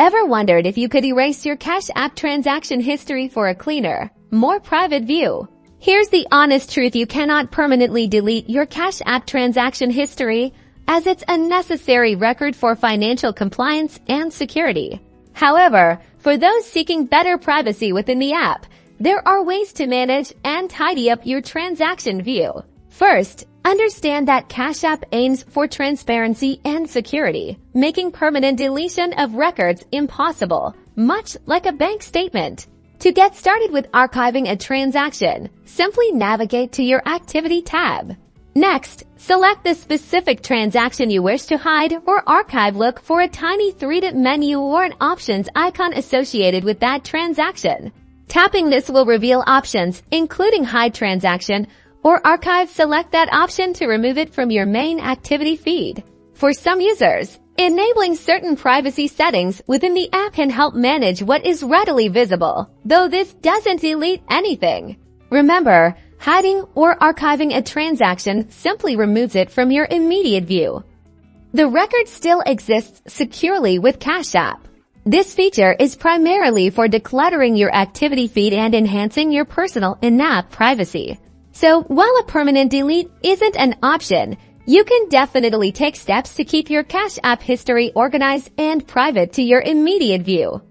Ever wondered if you could erase your Cash App transaction history for a cleaner, more private view? Here's the honest truth: you cannot permanently delete your Cash App transaction history, as it's a necessary record for financial compliance and security. However, for those seeking better privacy within the app, there are ways to manage and tidy up your transaction view. First, understand that Cash App aims for transparency and security, making permanent deletion of records impossible, much like a bank statement. To get started with archiving a transaction, simply navigate to your Activity tab. Next, select the specific transaction you wish to hide or archive. Look for a tiny 3-dot menu or an options icon associated with that transaction. Tapping this will reveal options, including Hide Transaction or Archive. Select that option to remove it from your main activity feed. For some users, enabling certain privacy settings within the app can help manage what is readily visible, though this doesn't delete anything. Remember, hiding or archiving a transaction simply removes it from your immediate view. The record still exists securely with Cash App. This feature is primarily for decluttering your activity feed and enhancing your personal in-app privacy. So while a permanent delete isn't an option, you can definitely take steps to keep your Cash App history organized and private to your immediate view.